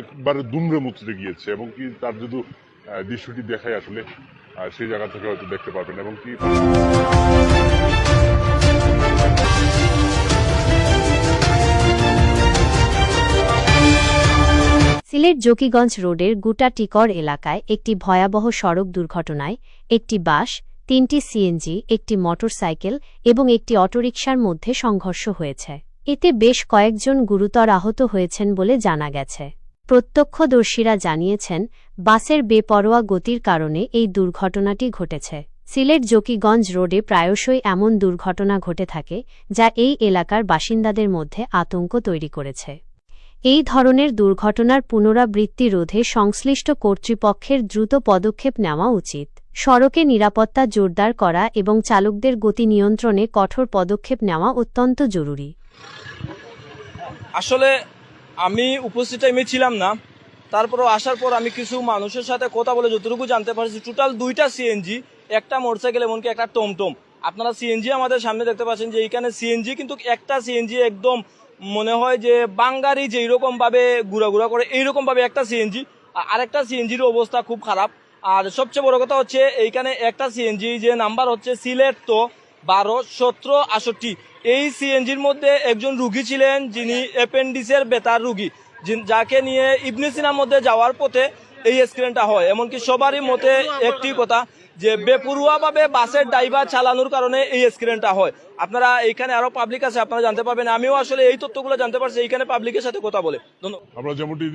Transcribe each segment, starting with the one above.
একবারে দুমড়ে মুচড়ে গিয়েছে এবং কি তার যদি দৃশ্যটি দেখায় আসলে সেই জায়গা থেকে হয়তো দেখতে পারবেন এবং কি সিলেট জকিগঞ্জ রোডের গুটাটিকর এলাকায় একটি ভয়াবহ সড়ক দুর্ঘটনায় একটি বাস, ৩টি সিএনজি, একটি মোটরসাইকেল এবং একটি অটোরিকশার মধ্যে সংঘর্ষ হয়েছে। এতে বেশ কয়েকজন গুরুতর আহত হয়েছেন বলে জানা গেছে। প্রত্যক্ষদর্শীরা জানিয়েছেন, বাসের বেপরোয়া গতির কারণে এই দুর্ঘটনাটি ঘটেছে। সিলেট জকিগঞ্জ রোডে প্রায়শই এমন দুর্ঘটনা ঘটে থাকে, যা এই এলাকার বাসিন্দাদের মধ্যে আতঙ্ক তৈরি করেছে। এই ধরনের দুর্ঘটনার পুনরাবৃত্তি রোধে সংশ্লিষ্ট কর্তৃপক্ষের দ্রুত পদক্ষেপ নেওয়া উচিত। সড়কে নিরাপত্তা জোরদার করা এবং চালকদের গতি নিয়ন্ত্রণে কঠোর পদক্ষেপ নেওয়া অত্যন্ত জরুরি। আসলে আমি উপস্থিত টাইমে ছিলাম না, তারপরও আসার পর আমি কিছু মানুষের সাথে কথা বলে যতটুকু জানতে পারছি, টোটাল 2টা সিএনজি, একটা মোটরসাইকেল, এমনকি একটা টমটম। আপনারা সিএনজি আমাদের সামনে দেখতে পাচ্ছেন যে এইখানে সিএনজি, কিন্তু একটা সিএনজি একদম মনে হয় যে বাঙ্গারি যেইরকম ভাবে ঘুরা করে এইরকম ভাবে একটা সিএনজি, আরেকটা সিএনজির অবস্থা খুব খারাপ। আর সবচেয়ে বড় কথা হচ্ছে এইখানে একটা সিএনজি যে নাম্বার হচ্ছে সিলেট তো 12-17-68, এই সিএনজির মধ্যে একজন রুগী ছিলেন যিনি অ্যাপেন্ডিক্সের বেতার রুগী, যাকে নিয়ে ইবনে সিনার মধ্যে যাওয়ার পথে এই অ্যাক্সিডেন্টটা হয়। এমনকি সবারই মতে একটি কথা যে বেপরোয়াভাবে বাসের ড্রাইভার চালানোর কারণে এই অ্যাক্সিডেন্টটা হয়। আপনারা এইখানে আরো পাবলিক আছে, আপনারা জানতে পারবেন। আমিও আসলে এই তথ্যগুলো জানতে পারছি এইখানে পাবলিকের সাথে কথা বলে। আমরা যেমনটি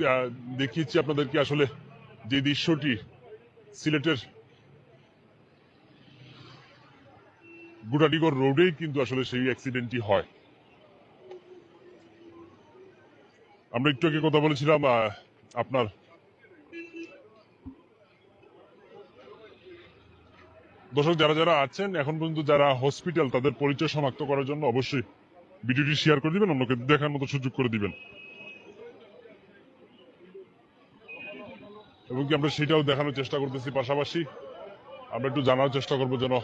দেখিয়েছি আপনাদেরকে, আসলে যে দৃশ্যটি সিলেটের গুটাটিগড় রোডেই কিন্তু আসলে সেই অ্যাক্সিডেন্টটি হয়। আমরা একটু আগে কথা বলেছিলাম আপনার দর্শক যারা যারা আছেন এখন পর্যন্ত, যারা হসপিটাল, তাদের পরিচয় শনাক্ত করার জন্য অবশ্যই ভিডিওটি শেয়ার করে দিবেন, অন্যকে দেখার মতো সুযোগ করে দিবেন এবং কি আমরা সেটাও দেখানোর চেষ্টা করতেছি। পাশাপাশি আমরা একটু জানার চেষ্টা করবো যেন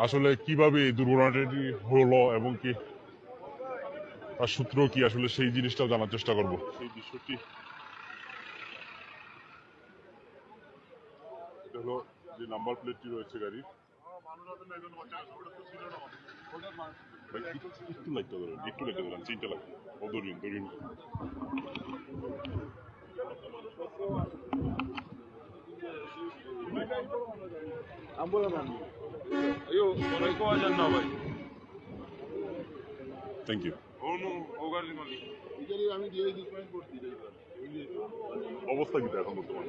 আসলে কিভাবে এই দুর্ঘটনাটি হলো এবং কি তার সূত্র কি, আসলে সেই জিনিসটাও জানার চেষ্টা করব। সেই দৃশ্যটি এটা হলো যে নাম্বার প্লেটটি রয়েছে গাড়ির, একটু লাগতে ধরেন, চিন্তা লাগবে ও দরিন থ্যাংক ইউ। অবস্থা কি এখন বর্তমানে?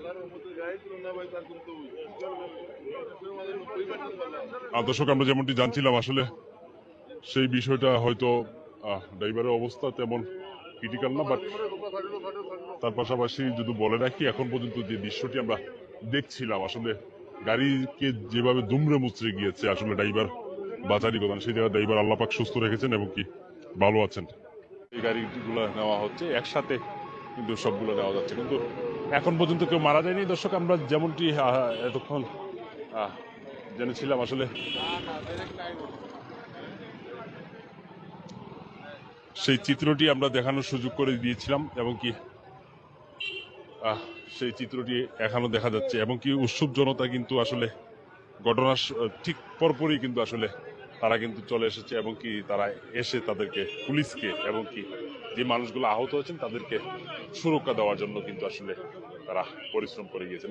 দর্শক আমরা যেমনটি জানছিলাম, আসলে সেই বিষয়টা হয়তো ড্রাইভারের অবস্থা তেমন ক্রিটিক্যাল না, বাট তার পাশাপাশি যদি বলে রাখি, এখন পর্যন্ত যে দৃশ্যটি আমরা দেখছিলাম, আসলে গাড়িকে যেভাবে দুমড়ে মুচড়ে গিয়েছে, আসলে ড্রাইভার বাঁচারই কথা, সেই জায়গায় ড্রাইভার আল্লাহ পাক সুস্থ রেখেছেন এবং কি ভালো আছেন। এই গাড়িগুলো নেওয়া হচ্ছে একসাথে, কিন্তু সবগুলো নেওয়া যাচ্ছে, কিন্তু এখন পর্যন্ত কেউ মারা যায়নি। দর্শক আমরা যেমনটি এতক্ষণ জেনেছিলাম, আসলে সেই চিত্রটি আমরা দেখানোর সুযোগ করে দিয়েছিলাম এবং কি সেই চিত্রটি এখনো দেখা যাচ্ছে এবং কি উৎসুক জনতা কিন্তু আসলে ঘটনার ঠিক পরপরই কিন্তু আসলে তারা কিন্তু চলে এসেছে এবং কি তারা এসে তাদেরকে, পুলিশকে এবং কি যে মানুষগুলো আহত হয়েছেন তাদেরকে সুরক্ষা দেওয়ার জন্য কিন্তু আসলে তারা পরিশ্রম করে গিয়েছেন।